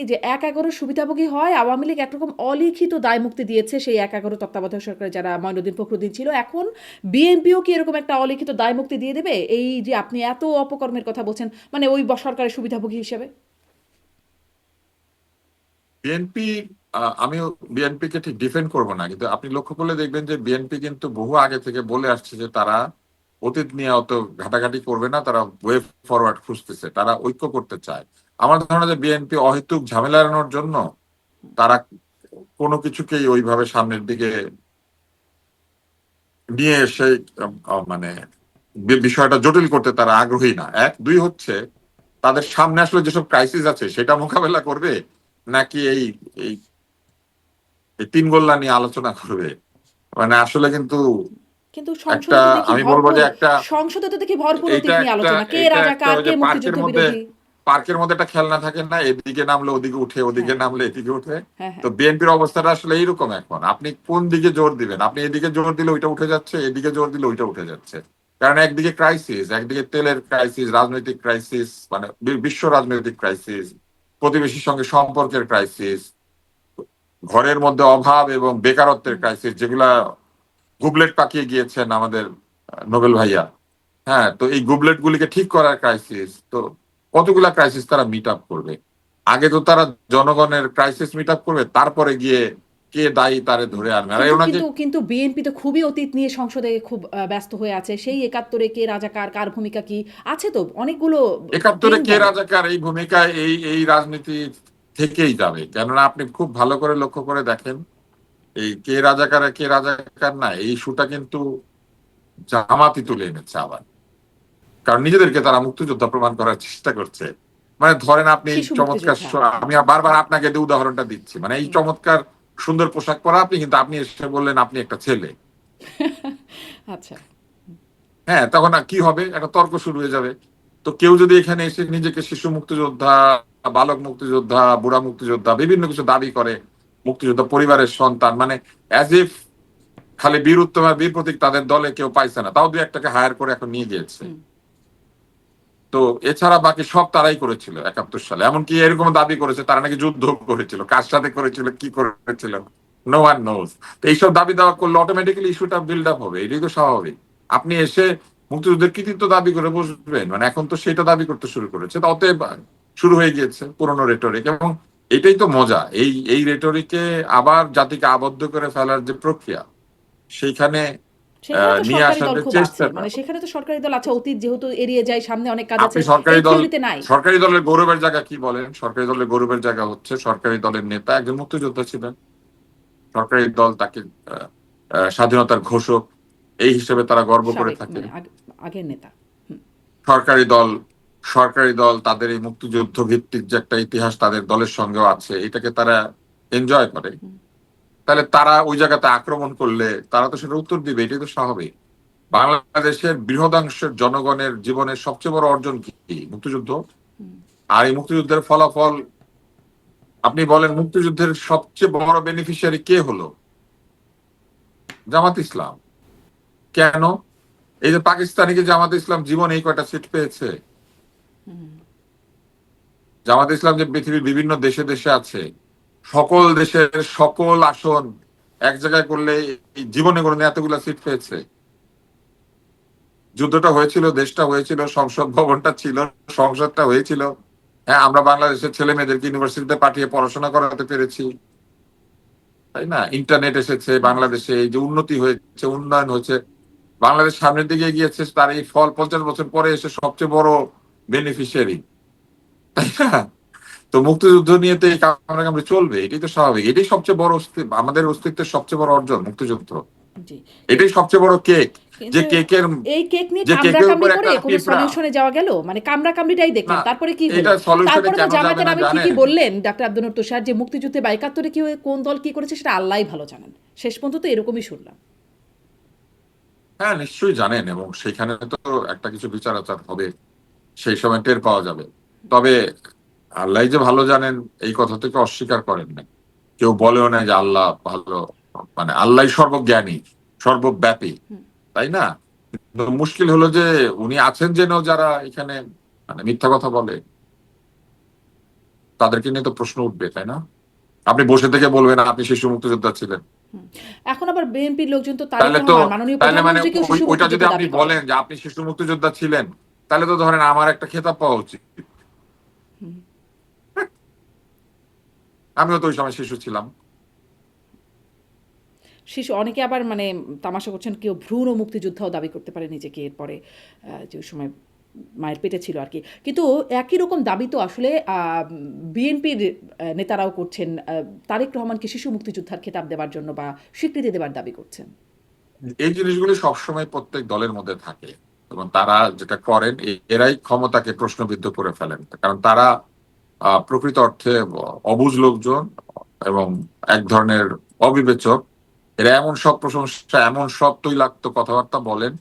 এই যে ১/১১ সুবিধাভোগী হয় আওয়ামী লীগ একরকম অলিখিত দায়মুক্তি দিয়েছে সেই ১/১১ তত্ত্বাবধায়ক সরকারে যারা মঈনুদ্দিন ফখরুদ্দিন ছিল। এখন বিএনপিও কি এরকম একটা অলিখিত দায়মুক্তি দিয়ে দেবে? এই যে আপনি এত অপকর্মের কথা বলছেন, মানে ওই সরকারের সুবিধাভোগী হিসেবে? বিএনপি, আমি বিএনপি কে ঠিক ডিফেন্ড করব না, কিন্তু আপনি লক্ষ্য করলে দেখবেন যে বিএনপি কিন্তু বহু আগে থেকে বলে আসছে যে তারা অতীত নিয়ে অত ঘাটাঘাটি করবে না, তারা ওয়ে ফরওয়ার্ড খুঁজতেছে, তারা ঐক্য করতে চায়। আমার ধারণা যে বিএনপি অহেতুক ঝামেলা এড়ানোর জন্য তারা কোনো কিছুকেই ওইভাবে সামনের দিকে নিয়ে এসে মানে বিষয়টা জটিল করতে তারা আগ্রহী না। এক, দুই হচ্ছে তাদের সামনে আসলে যেসব ক্রাইসিস আছে সেটা মোকাবেলা করবে, নাকি এই এই এই তিন গোল্লা নিয়ে আলোচনা করবে। মানে আসলে কিন্তু কিন্তু একটা, সংসদে তো দেখি আমি বলবো ভরপুর, যে একটা, সংসদে তো দেখি ভরপুর এইটা অতীত নিয়ে একটা আলোচনা। কে এইটা একটা রাজাকার, ওই কে যে মুক্তিযুদ্ধ বিরোধী। পার্কের মধ্যে একটা খেলনা থাকে না, এদিকে নামলে ওদিকে উঠে, ওদিকে হ্যাঁ, নামলে এদিকে উঠে। হ্যাঁ, তো হ্যাঁ। বিএনপির অবস্থাটা আসলে এইরকম। এখন আপনি কোন দিকে জোর দিবেন? আপনি এদিকে জোর দিলে ওইটা উঠে যাচ্ছে, এদিকে জোর দিলে ওইটা উঠে যাচ্ছে। কারণ একদিকে ক্রাইসিস, একদিকে তেলের ক্রাইসিস, রাজনৈতিক ক্রাইসিস, মানে বিশ্ব রাজনৈতিক ক্রাইসিস, প্রতিবেশীর সঙ্গে সম্পর্কের ক্রাইসিস, ঘরের মধ্যে অভাব এবং বেকারত্বের হুম। ক্রাইসিস, যেগুলা গুবলেট পাকিয়ে গিয়েছেন আমাদের নোবেল ভাইয়া। হ্যাঁ, তো এই গুবলেট গুলিকে ঠিক করার ক্রাইসিস, তো কতগুলা ক্রাইসিস তারা মিট আপ করবে? আগে তো তারা জনগণের ক্রাইসিস মিট আপ করবে, তারপরে গিয়ে কে দায়ী তারে ধরে আনবে। আর কিন্তু ওনাকে কিন্তু কিন্তু বিএনপি তো খুবই অতীত নিয়ে সংসদে খুব ব্যস্ত হয়ে আছে। সেই ৭১-এ কে রাজাকার, কার ভূমিকা কি আছে তো অনেকগুলো একাত্তরে দিন কে গেল। রাজাকার, এই ভূমিকায় এই এই রাজনীতি থেকেই যাবে। কেননা আপনি খুব ভালো করে লক্ষ্য করে দেখেন, এই কে রাজাকার আর কে রাজাকার না, এই ইস্যুটা কিন্তু জামাতি তুলে এনেছে আবার। কারণ নিজেদেরকে তারা মুক্তিযোদ্ধা প্রমাণ করার চেষ্টা করছে। মানে ধরেন আপনি এই শিশু চমৎকার, মুক্তিযোদ্ধা। আমি বারবার আপনাকে দিয়ে উদাহরণটা দিচ্ছি, মানে এই হুম। চমৎকার সুন্দর পোশাক পরা আপনি, কিন্তু আপনি এসে বললেন আপনি একটা ছেলে। আচ্ছা। হ্যাঁ, তখন আর কি হবে? একটা তর্ক শুরু হয়ে যাবে। তো কেউ যদি এখানে এসে নিজেকে শিশু মুক্তিযোদ্ধা, বালক মুক্তিযোদ্ধা, বুড়া মুক্তিযোদ্ধা, বিভিন্ন কিছু দাবি করে, মুক্তিযোদ্ধা পরিবারের সন্তান, মানে অ্যাজ ইফ খালি বীর উত্তম আর বীর প্রতীক তাদের দলে কেউ পাইছে না, তাও দুই একটাকে হায়ার করে এখন নিয়ে গিয়েছে। হুম। তো এছাড়া বাকি সব তারাই করেছিল ৭১ সালে। এমনকি এরকম দাবি করেছে তারা নাকি যুদ্ধ করেছিল, কার সাথে করেছিল, কি করেছিল, নো ওয়ান নোজ। তো এইসব দাবি দাওয়া করলে অটোমেটিক্যালি ইস্যুটা বিল্ড আপ হবে, এটাই তো স্বাভাবিক। আপনি এসে মুক্তিযুদ্ধের কৃতিত্ব দাবি করে বসবেন, মানে এখন তো সেটা দাবি করতে শুরু করেছে। তো অতএব শুরু হয়ে গিয়েছে পুরনো রেটরিক, এবং এটাই তো মজা। এই এই রেটরিকে আবার জাতিকে আবদ্ধ করে ফেলার যে প্রক্রিয়া, সেইখানে সেখানে তো নিয়ে সরকারি আসার দল যে খুব আছে। চেষ্টাটা। মানে সেখানে তো সরকারি দল আছে। অতীত যেহেতু এড়িয়ে যায়, সামনে অনেক কাজ আছে। আপনি এই থিওরিতে নাই। সরকারি দলের গৌরবের জায়গা কি বলেন? সরকারি দলের গৌরবের জায়গা হচ্ছে সরকারি দলের নেতা একজন মুক্তিযোদ্ধা ছিলেন। সরকারি দল তাকে আহ, স্বাধীনতার ঘোষক এই হিসেবে তারা গর্ব করে সাবেক থাকে। মানে আগের নেতা। হুম। সরকারি দল সরকারি দল তাদের এই মুক্তিযুদ্ধ ভিত্তিক যে একটা ইতিহাস তাদের দলের সঙ্গেও আছে, এটাকে তারা এনজয় করে। হুম। তাহলে তারা ওই জায়গাতে আক্রমণ করলে তারা তো সেটা উত্তর দিবে, এটাই তো স্বাভাবিক। বাংলাদেশের বৃহদাংশের জনগণের জীবনের সবচেয়ে বড় অর্জন কি? মুক্তিযুদ্ধ। হুম। আর এই মুক্তিযুদ্ধের ফলাফল, আপনি বলেন মুক্তিযুদ্ধের সবচেয়ে বড় বেনিফিশিয়ারি কে হলো? জামাত ইসলাম। কেন? এই যে পাকিস্তানি কি জামাত ইসলাম জীবন এই কয়টা সিট পেয়েছে? হুম। জামাত ইসলাম যে পৃথিবীর বিভিন্ন দেশে দেশে আছে, সকল দেশের সকল আসন এক জায়গায় করলে এই জীবনে কোনো এতগুলা সিট পেয়েছে? যুদ্ধটা হয়েছিল, দেশটা হয়েছিল, সংসদ ভবনটা ছিল, সংসদটা হয়েছিল। হ্যাঁ, আমরা বাংলাদেশের ছেলে মেয়েদেরকে ইউনিভার্সিটিতে পাঠিয়ে পড়াশোনা করাতে পেরেছি, তাই না? ইন্টারনেট এসেছে হুম। বাংলাদেশে, এই যে উন্নতি হয়েছে, উন্নয়ন হয়েছে, বাংলাদেশ সামনের দিকে এগিয়েছে, তার এই ফল ৫০ বছর পরে এসে সবচেয়ে বড় বেনিফিশিয়ারি, তাই না? তো মুক্তিযুদ্ধ নিয়ে তো এই কামড়াকামড়ি চলবে, এটাই তো স্বাভাবিক। এটাই সবচেয়ে বড় আমাদের অস্তিত্বের সবচেয়ে বড় অর্জন মুক্তিযুদ্ধ। জি। এ- এটাই সবচেয়ে বড় কেক। যে কিন্তু কেকের এই কেক নিয়ে যে কামড়া কেকের উপর কামড়ি করে একটা কোনো পিঁপড়া। সলিউশনে যাওয়া গেল? মানে কামড়া কামড়িটাই না, দেখলেন, তারপরে কি হলো? এটা সলিউশনে তারপরে তো কেন যাবে জামায়াতের না নামে ঠিকই জানেন? বললেন ডাক্তার আব্দুল নূর তুষার যে মুক্তিযুদ্ধে বা ৭১-এ কি কোন দল কি করেছে সেটা আল্লাহই ভালো জানেন। শেষ পর্যন্ত তো এরকমই শুনলাম। হ্যাঁ, নিশ্চয়ই জানেন, এবং সেখানে তো একটা কিছু বিচার আচার হবে, সেই সময় টের পাওয়া যাবে। তবে আল্লাহ যে ভালো জানেন এই কথা থেকে অস্বীকার করেন না। কেউ বলেও না যে আল্লাহ ভালো, মানে আল্লাহ সর্বজ্ঞানী, সর্বব্যাপী, হুম। তাই না? তো মুশকিল হলো যে উনি আছেন জেনেও যারা এখানে মানে মিথ্যা কথা বলে, তাদেরকে নিয়ে তো প্রশ্ন উঠবে, তাই না? আপনি বসে থেকে বলবেন আপনি শিশু মুক্তিযোদ্ধা ছিলেন, এখন আবার বিএনপির লোকজন তো তারেক তাহলে তো রহমান মাননীয় তাহলে মানে প্রধানমন্ত্রীকেও শিশু ওইটা যদি মুক্তিযোদ্ধা আপনি দাবি করেন। বলেন যে আপনি শিশু মুক্তিযোদ্ধা ছিলেন, তাহলে তো ধরেন আমার একটা খেতাব পাওয়া উচিত। আমিও তো ওই সময় শিশু ছিলাম। শিশু অনেকে আবার মানে তামাশা করছেন, কেউ ভ্রূণ মুক্তিযোদ্ধাও দাবি করতে পারে নিজেকে এরপরে, যে ওই সময় মায়ের পেটে ছিল আর কি। কিন্তু একই রকম দাবি তো আসলে বিএনপির নেতারাও করছেন, তারেক রহমানকে শিশু মুক্তিযোদ্ধার খেতাব দেওয়ার জন্য বা স্বীকৃতি দেওয়ার দাবি করছেন। এই জিনিসগুলো সবসময় প্রত্যেক দলের মধ্যে থাকে, এবং তারা যেটা করেন এরাই ক্ষমতাকে প্রশ্নবিদ্ধ করে ফেলেন, কারণ তারা প্রকৃত অর্থে অবুঝ লোকজন এবং এক ধরনের অবিবেচক। এরা এমন সব প্রশংসা, এমন সব তৈলাক্ত কথাবার্তা বলেন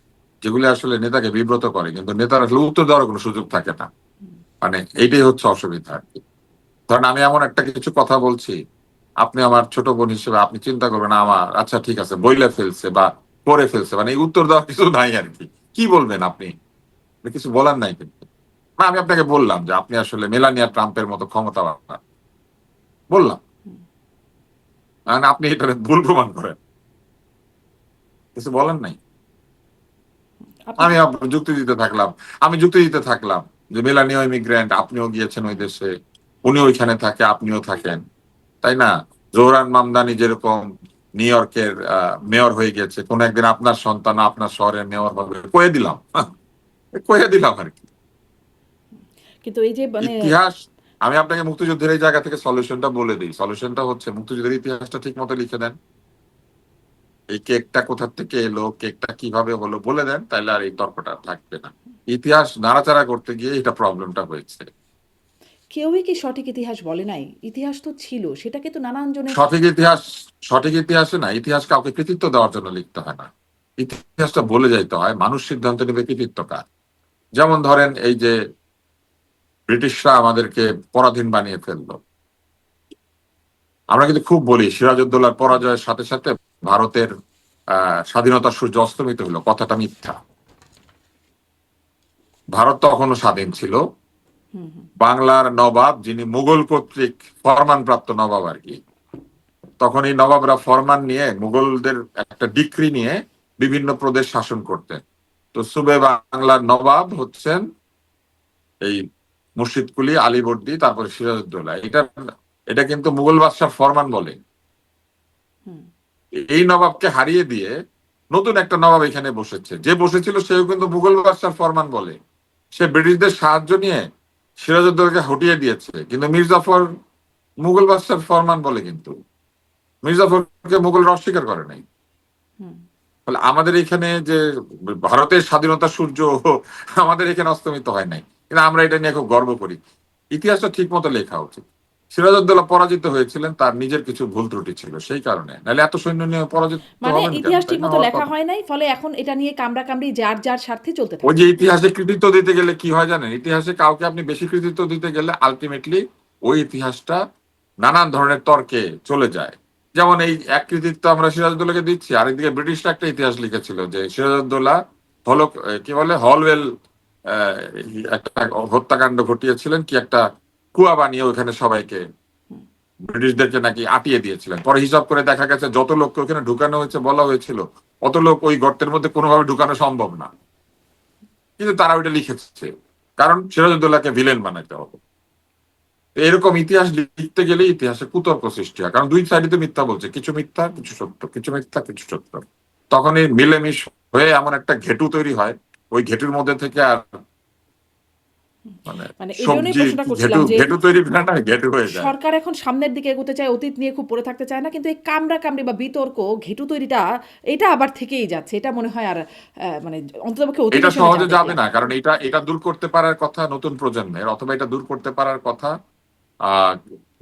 যেগুলি আসলে নেতাকে বিব্রত করে, কিন্তু নেতার আসলে উত্তর দেওয়ার কোনো সুযোগ থাকে না। মানে এইটাই হচ্ছে অসুবিধা আর কি। ধরেন আমি এমন একটা কিছু কথা বলছি, আপনি আমার ছোট বোন হিসেবে আপনি চিন্তা করবেন আমার আচ্ছা ঠিক আছে বইলে ফেলছে বা করে ফেলছে, মানে এই উত্তর দেওয়ার কিছু নাই আর কি। কি বলবেন আপনি? কিছু বলার নাই কিন্তু। না, আমি আপনাকে বললাম যে আপনি আসলে মেলানিয়া ট্রাম্পের মতো ক্ষমতা বললাম, মানে আপনি এটা ভুল প্রমাণ করেন, কিছু বলার নাই। আপনি আমি কি যুক্তি দিতে থাকলাম, আমি যুক্তি দিতে থাকলাম যে মেলানিয়া ইমিগ্রেন্ট, আপনিও গিয়েছেন ওই দেশে, উনি ওইখানে থাকে, আপনিও থাকেন, তাই না? জোহরান মামদানি যেরকম নিউ ইয়র্কের মেয়র হয়ে গেছে, কোন একদিন আপনার সন্তান আপনার শহরের মেয়র হবে, কয়ে দিলাম কয়ে দিলাম আর কি। কিন্তু এই যে মানে ইতিহাস, আমি আপনাকে মুক্তিযুদ্ধের এই জায়গা থেকে সলিউশনটা বলে দিই। সলিউশনটা হচ্ছে মুক্তিযুদ্ধের ইতিহাসটা ঠিক মতো লিখে দেন, এই কেকটা কোথা থেকে এলো, কেকটা কিভাবে হলো বলে দেন, তাহলে আর এই তর্কটা থাকবে না। ইতিহাস নাড়াচাড়া করতে গিয়ে এটা প্রবলেমটা হয়েছে। কেউই কি সঠিক ইতিহাস বলে নাই? ইতিহাস তো ছিল, সেটাকে তো নানান জনে সঠিক ইতিহাস, সঠিক ইতিহাসে না, ইতিহাস কাউকে কৃতিত্ব দেওয়ার জন্য লিখতে হয় না, ইতিহাসটা বলে যাইতে হয় মানুষ সিদ্ধান্ত নেবে কৃতিত্ব কার। যেমন ধরেন এই যে ব্রিটিশরা আমাদেরকে পরাধীন বানিয়ে ফেললো, আমরা কিন্তু খুব বলি সিরাজউদ্দৌলার পরাজয়ের সাথে সাথে ভারতের স্বাধীনতার সূর্য অস্তমিত হলো, কথাটা মিথ্যা। ভারত তখনও স্বাধীন ছিল। বাংলার নবাব, যিনি মুঘল কর্তৃক ফরমান প্রাপ্ত নবাব আর কি, তখন এই নবাবরা ফরমান নিয়ে মুঘলদের একটা ডিক্রি নিয়ে বিভিন্ন প্রদেশ শাসন করতেন। তো সুবে বাংলার নবাব হচ্ছেন এই মুর্শিদ কুলি, আলীবর্দী, তারপরে সিরাজউদ্দৌলা। এটা এটা কিন্তু মুঘল বাদশার ফরমান বলে। এই নবাবকে হারিয়ে দিয়ে নতুন একটা নবাব এখানে বসেছে, যে বসেছিল সেও কিন্তু মুঘল বাদশার ফরমান বলে। সে ব্রিটিশদের সাহায্য নিয়ে সিরাজউদ্দৌলাকে হটিয়ে দিয়েছে, কিন্তু মীর জাফর মুঘল বাদশার ফরমান বলে, কিন্তু মীর জাফরকে মুঘলরা অস্বীকার করে নাই। ফলে আমাদের এখানে যে ভারতের স্বাধীনতা সূর্য আমাদের এখানে অস্তমিত হয় নাই, কিন্তু আমরা এটা নিয়ে খুব গর্ব করি। ইতিহাসটা ঠিক মতো লেখা উচিত। সিরাজউদ্দৌলা পরাজিত হয়েছিলেন, তার নিজের কিছু ভুল ত্রুটি ছিল সেই কারণে, নাহলে এত সৈন্য নিয়ে পরাজিত মানে হবেন কেন, ইতিহাস তাই ঠিক না? মতো হওয়ার লেখা কথা। হয় নাই, ফলে এখন এটা নিয়ে কামড়াকামড়ি যার যার স্বার্থে চলতে ওই থাকে। যে ইতিহাসে কৃতিত্ব দিতে গেলে কি হয় জানেন, ইতিহাসে কাউকে আপনি বেশি কৃতিত্ব দিতে গেলে আলটিমেটলি ওই ইতিহাসটা নানান ধরনের তর্কে চলে যায়। যেমন এই এক কৃতিত্ব আমরা সিরাজউদ্দৌলাকে দিচ্ছি, আরেকদিকে ব্রিটিশরা একটা ইতিহাস লিখেছিল যে সিরাজউদ্দৌলা হলো কি বলে হলওয়েল আহ, একটা হত্যাকাণ্ড ঘটিয়েছিলেন, কি একটা কুয়া বানিয়ে ওখানে সবাইকে ব্রিটিশদেরকে নাকি আটিয়ে দিয়েছিলেন। পরে হিসাব করে দেখা গেছে যত লোককে ওখানে ঢুকানো হয়েছে বলা হয়েছিল, অত লোক ওই গর্তের মধ্যে কোনোভাবে ঢুকানো সম্ভব না, কিন্তু তারা ওইটা লিখেছে কারণ সিরাজউদ্দৌলাকে ভিলেন বানাইতে হবে। এরকম ইতিহাস লিখতে গেলে ইতিহাসে কুতর্ক সৃষ্টি হয়, কারণ দুই সাইডে তো মিথ্যা বলছে, কিছু মিথ্যা কিছু সত্য, কিছু মিথ্যা কিছু সত্য। তখন এই মিলেমিশ হয়ে এমন একটা ঘেটু তৈরি হয়, ওই ঘেটুর মধ্যে থেকে আর মানে মানে এই জন্যই সবজি প্রশ্নটা ঘেটু করছিলাম যে ঘেটু তৈরি না, না ঘেটু হয়ে যায়। সরকার এখন সামনের দিকে এগোতে চায়, অতীত নিয়ে খুব পড়ে থাকতে চায় না, কিন্তু এই কামড়াকামড়ি বা বিতর্ক ঘেটু তৈরিটা এটা আবার থেকেই যাচ্ছে। এটা মনে হয় আর মানে অন্ততপক্ষে অতীত এটা হিসেবে যা সহজে যাবে দেখলাম। না, কারণ এটা এটা দূর করতে পারার কথা নতুন প্রজন্মের, অথবা এটা দূর করতে পারার কথা আহ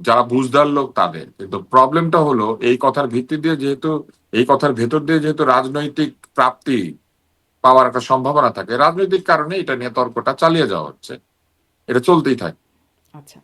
যারা বুঝদার লোক তাদের। কিন্তু প্রবলেমটা হলো এই কথার ভিত্তি দিয়ে যেহেতু, এই কথার ভেতর দিয়ে যেহেতু রাজনৈতিক প্রাপ্তি পাওয়ার একটা সম্ভাবনা থাকে, রাজনৈতিক কারণে এটা নিয়ে তর্কটা চালিয়ে যাওয়া হচ্ছে, এটা চলতেই থাকে। আচ্ছা,